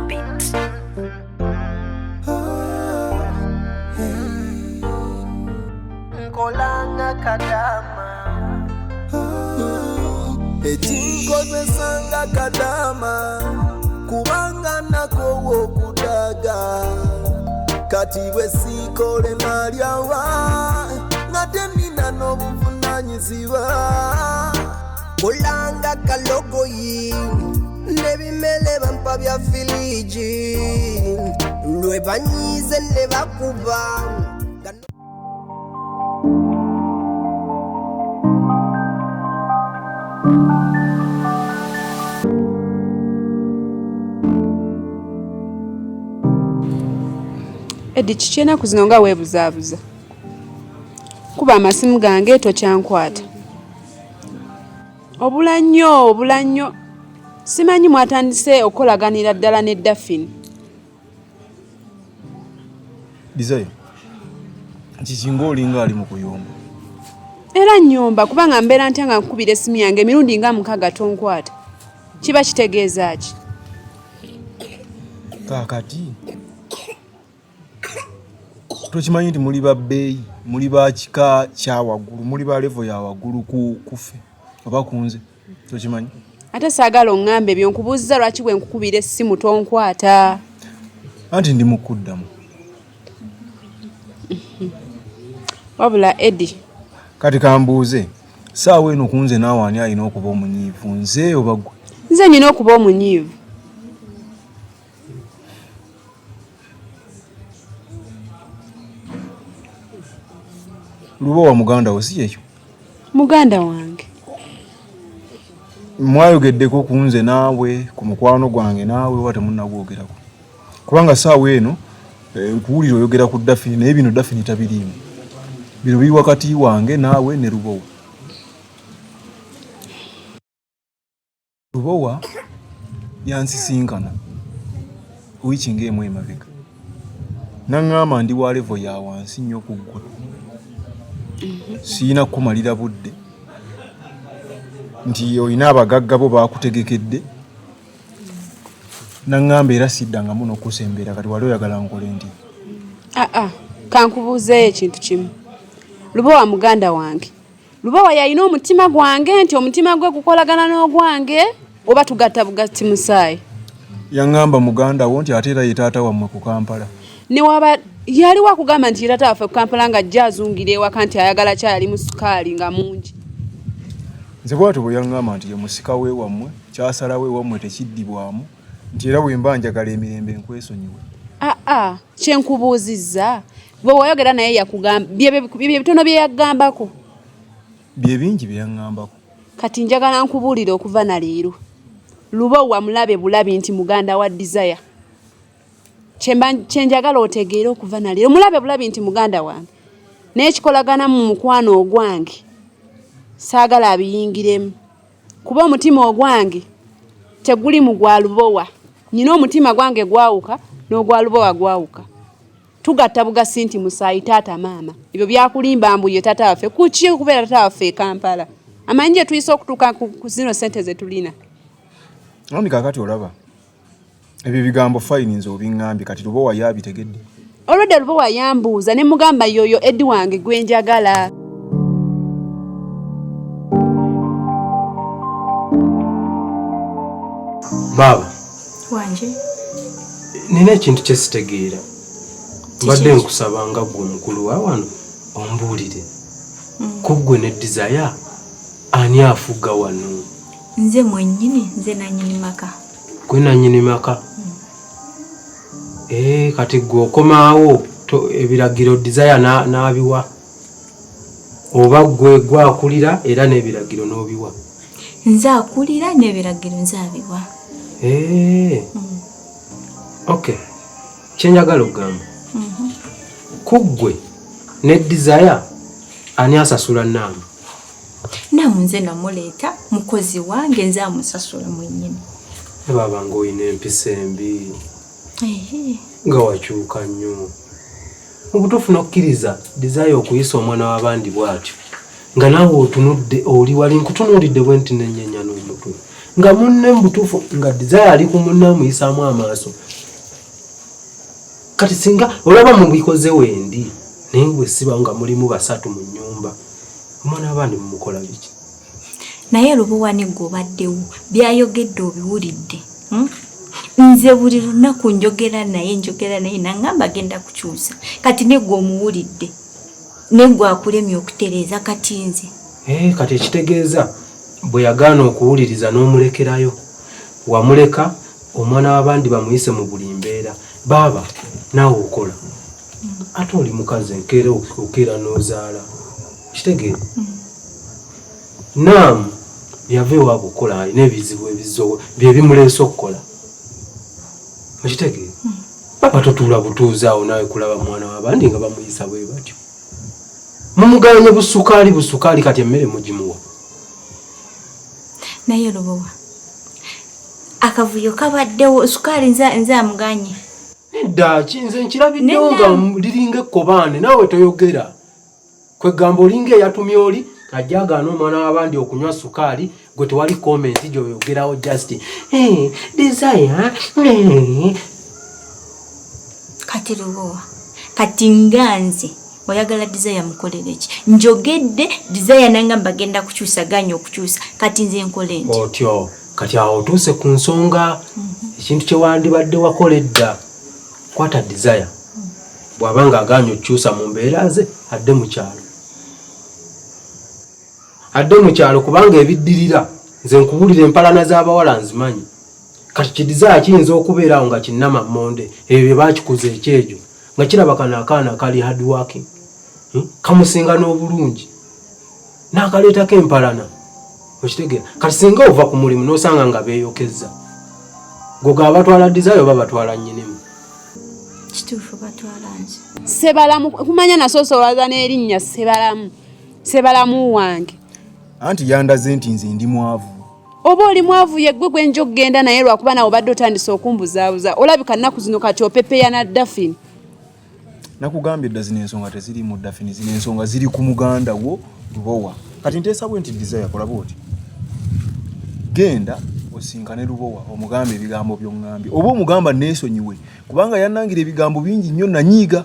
beat. Nkolanga Kadaama. Ekinkoze sanga Kadaama kubanga nako okudaga kati bwe sikole nalyawa ngate nina n'obuvunanyizibwa kulanga kalogoyi nebimele bampa bya filiji lwe banyize ne bakuba. Edi kichena kuzinonga webuzabuza kuba amasimu gange tokyankwata obula nnyo simanyi mwatandise okolaganira ddala ne Daphne Desire kikinga olinga ali mu kuyomba era nnyomba kubanga mbeera ntya nga nkubira essimu yange emirundi nga 6 tonkwata kiba kitegeeza ki kakati tokimanyi nti muli ba bbeeyi muli ba kika kya waggulu muli ba level ya waggulu kufe oba kunze tokimanyi ate saagala oŋŋambe ebyo nkubuuziza lwaki bwe nkukubira essimu tonkwata anti ndi mu kuddamu wabula Edi kati kambuuze saawa eno kunze naawe ani alina okuba omunyiivu nze oba ggwe nze nnyina okuba omunyiivu luba wa muganda wo si ekyo muganda wange mwayogeddeko kunze naawe ku mukwano gwange naawe oba temunnagwogerako kubanga saawa eno nkuwulira oyogera ku Daphne naye bino Daphne tabiriimu bino biri wakati wange naawe ne Lubowa. Lubowa yansisinkana wiiki ng'emu emabega naŋŋamba ndi wa level ya wansi nnyo ku ggwe siina kumalira budde nti olina abagagga bo baakutegekedde naŋŋamba era siddangamu n'okusembeera kati wali oyagala nkole nti kankubuuzeeyo ekintu kimu Lubowa muganda wange Lubowa yalina omutima gwange nti omutima gwe gukolagana n'ogwange oba tugatta bugatti musaayi yaŋŋamba muganda wo nti ate era ye taata wammwe ku Kampala ne waba yali wakugamba nti taata waffe ku Kampala nga ajja azungire ewaka nti ayagala kyali mu sukaali nga mungi nze bwatyo bwe yaŋŋamba nti ye musika we wammwe kyasalawo ewammwe tekiddibwamu nti era bwe mba njagala emirembe nkwesonyiwe kyenkubuuzizza bwe wayogera naye yakugamba bye bitono bye yagambako bye bingi bye yaŋŋambako kati njagala nkubuulire okuva na leero Lubowa mulabe bulabi nti muganda wa Desire kyenjagala otegeere okuva na leero mulabe bulabi nti muganda wange naye kikolagana mu mukwano ogwange saagala abiyingiremu kuba omutima ogwange teguli mu gwa Lubowa nyina omutima gwange gwawuka n'ogwa Lubowa gwawuka tugatta bugasi nti musaayi taata maama ebyo byakulimba mbuye taata waffe kuki okubeera taata waffe e Kampala amanyi gye tuyise okutuuka ku zino sente ze tulina noni kakati olaba ebyo bigambo fayini nze obiŋŋambye kati Lubowa yabitegedde olwedde Lubowa yambuuza ne mugamba yoyo Edi wange gwe njagala Baba wanje nina ekintu kye sitegeera mbadde nkusaba nga ggwe omukulu wa wano ombuulire ku ggwe ne Desire ani afuga wano nze mwennyini nze nannyini maka gwe nannyini maka kati ggwe okomaawo ebiragiro Desire n'abiwa oba ggwe gwakulira era n'ebiragiro n'obiwa nze akulira n'ebiragiro nze abiwa okay kyenjagala okugamba ku ggwe ne Desire ani asasula Naamu Naamu nze namuleeta mukozi wange nze amusasula mwennyini baba ng'olina empisa embi nga wakyuka nnyo mu butuufu n'okkiriza Desire okuyisa omwana w'abandi bw'atyo nga naawe otunudde oli wali nkutunuulidde bwe nti n'ennyenya n'omutwe nga munne mu butuufu nga Desire ali ku munne amuyisaamu amaaso kati singa olaba mu bikoze wendi naye bwe siba nga mulimu basatu mu nnyumba omwana abandi mumukola biki naye Lubowa ne gobaddewo byayogedde obiwulidde nze buli lunaku njogera naye nangamba agenda kukyusa kati negwe omuwulidde negwe akulemye okutereeza kati nze kati ekitegeeza bwe yagaana okuwuliriza n'omulekerayo wamuleka omwana w'abandi bamuyise mu buli mbeera baaba naawe okola ate oli mukazi enkeera okeera n'ozaala kitegeera naamu yava ewaabwe okukola alina ebizibu ebizowe bye bimuleese okukola okitegeera papa totuula butuuzi awo naawe kulaba mwana w'abandi nga bamuyisa bwe batyo mumugabanye busukaali kati emmere mugimuwa naye Lubowa akavuyo kabaddewo sukaali nze amuganye nedda nze nkirabiddewo nga liringa ekkobaane naawe toyogera kwegamba olinga eyatumye oli ajja agaana omwana w'abandi okunywa sukaali gwe tewali komenti gy'oyogerawo just desire kati Lubowa kati nganze oyagala desire mukolere ki njogedde desire nangamba agenda kukyusa ganya okukyusa kati nze nkole nti otyo kati awo otuuse ku nsonga ekintu kye wandibadde wakola edda kwata desire bw'abanga aganya okukyusa mu mbeera ze adde mu kyalo kubanga ebiddirira nze nkubuulira empalana z'abawala nzimanyi kati kidesire kiyinza okubeera awo nga kinnama mmonde ebyo bye baakikuza ekyejo nga kiraba kano akaana kali hard working kamusinga n'obulungi n'akaleetako empalana okitegeera kati singa ova ku mulimu n'osanga nga beeyokezza goga batwala desire oba batwala nnyinimu kituufu batwala nze Sebalamu kumanya nasoosa olwaza n'erinnya Sebalamu wange anti yandaze nti nze ndi mwavu oba oli mwavu yeggwe gwe njo kugenda naye lwakuba nawe obadde otandise okumbuzaabuza olabika nnaku zino kati opepeya na Daphne nakugambye edda zino ensonga teziri mu Daphne zino ensonga ziri ku muganda wo Lubowa kati nteesa bwe nti desire kolaba oti genda osinkane Lubowa omugambe ebigambo by'oŋŋambye oba omugamba neesonyiwe kubanga yannangira ebigambo bingi nnyo nanyiiga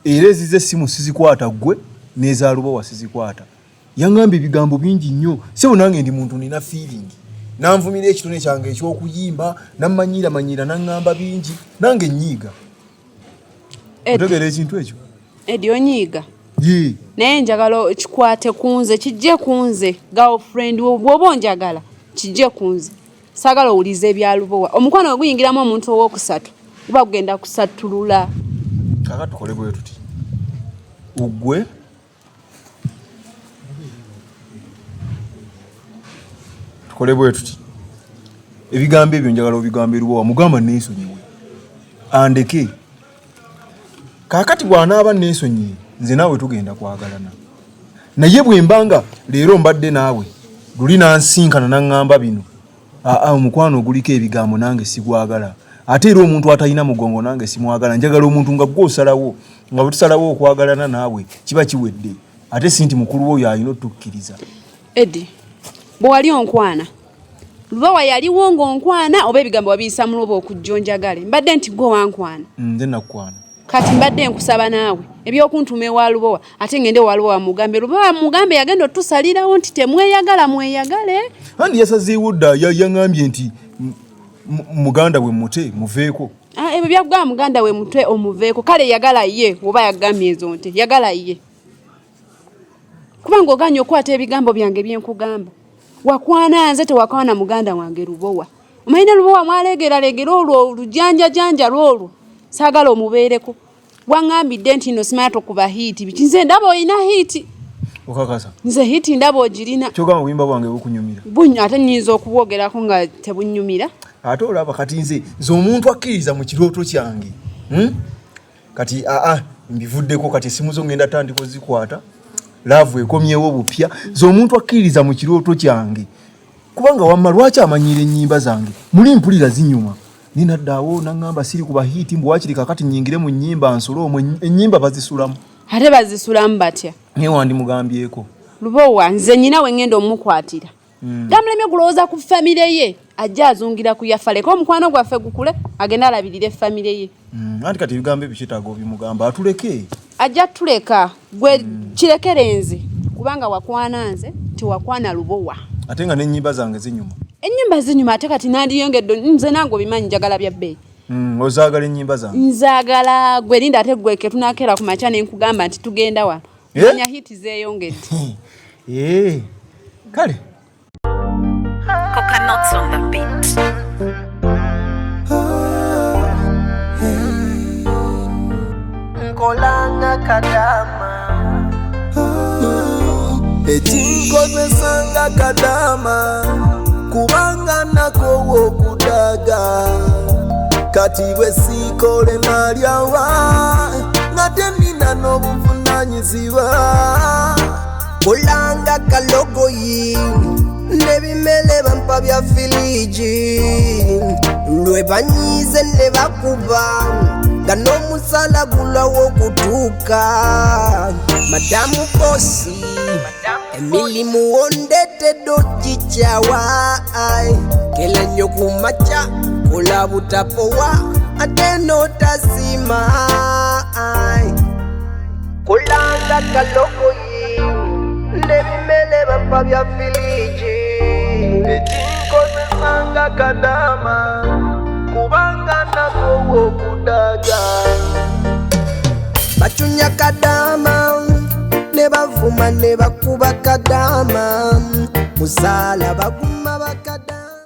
era ezize essimu sizikwata ggwe n'eza Lubowa sizikwata yaŋŋambye ebigambo bingi nnyo sebo nange ndi muntu nina feeling nanvumira ekitone kyange eky'okuyimba nammanyiiramanyiira naŋŋamba bingi nange nnyiiga otegera ekintu ekyo Edi onyiiga ye naye njagala kikwate kunze kijje kunze girlfriend bw'oba onjagala kijje kunze saagala owulize ebya Lubowa omukwano oguyingiramu omuntu ow'okusatu kuba kugenda kusattulula kaka tukole bwe tuti ugwe tukole bwe tuti ebigambo ebyo njagala obigambe Lubowa mugamba neesonyiwe andeke kakati bw'anaaba neesonyiye nze naawe tugenda kwagalana naye bwe mbanga leero mbadde naawe luli nansinkana naŋŋamba bino omukwano oguliko ebigambo nange sigwagala ate era omuntu atalina mugongo nange simwagala njagala omuntu nga gw'osalawo nga bwe tusalawo okwagalana naawe kiba kiwedde ate si nti mukulu wo y'alina otukkiriza Edi bwe wali onkwana Lubowa yaliwo ng'onkwana oba ebigambo wabiyisa mu Lubowa okujja onjagale mbadde nti gwe wankwana nze nakukwana kati mbadde nkusaba naawe ebyokuntuma ewa Lubowa ate ngende ewa Lubowa mugambe yagenda otusalirawo nti temweyagala mweyagale andi yasazeewo dda yaŋŋambye nti muganda we mute muveeko ebyo byagamba muganda we mutwe omuveeko kale yagala ye oba yagambye ezo nte yagala ye kubanga oganya okwata ebigambo byange byenkugamba wakwana nze tewakwana muganda wange Lubowa omayina Lubowa mwalegeraleegera olwo olujanjajanja lwolwo saagala omubeereko waŋŋambidde nti nno simanya tokuba hiiti biki nze ndaba olina hiiti okakasa nze hiiti ndaba ogirina kyogamba obuyimba bwange bukunyumira ate nnyinza okubwogerako nga tebunnyumira ate olaba kati nze omuntu akkiriza mu kirooto kyange kati mbivuddeko kati essimu zo ngenda tandika ozikwata laavu ekomyewo bupya omuntu akkiriza mu kirooto kyange kubanga wamma lwaki amanyiira ennyimba zange muli mpulira zinyuma ninaddaawo naŋŋamba siri kuba hiiti mbwe wakiri kakati nnyingire mu nnyimba nsolo omwo ennyimba bazisulamu ate bazisulamu batya naye wandimugambyeko Lubowa nze nnyina we ŋŋenda omukwatira gamulemye kulowooza ku famire ye ajja azungira ku yafale ko omukwano gwaffe gukule agenda alabirire famire ye. Anti kati ebigambo ebikitaago bimugamba atuleke. Ajja tuleka gwe kirekerenze kubanga wakwana nze tiwakwana lubowa. Ate nga n'ennyimba zange zinyuma. Ennyimba zinyuma ate kati nandiyongedde nze nange obimanyi njagala bya bbeeyi. Ozaagala ennyimba zange? Nzaagala gwe linda ate gwe ke tunakeera ku makya ne nkugamba nti tugenda wano. Manya hiti zeeyongedde. Kale. Coconuts on the beat. Nkolanga Kadaama. Ekinkozesanga Kadaama kubanga nakowa okudaga kati bwe siikole nalyawa ngate nina n'obuvunanyizibwa kolanga kalogoyi nebimele bampa bya filiji lwe banyize ne bakuba nga n'omusala gulawo okutuuka madamu bosi emilimu wondetedde okikyawa kela nnyo ku makya kola butapowa ate n'otasima kolanga kalogoyi nebimele bampa bya filiji ekinkozesanga Kadaama kubanga nakowa okudaga bacunya Kadaama ne bavuma ne bakuba Kadaama musala baguma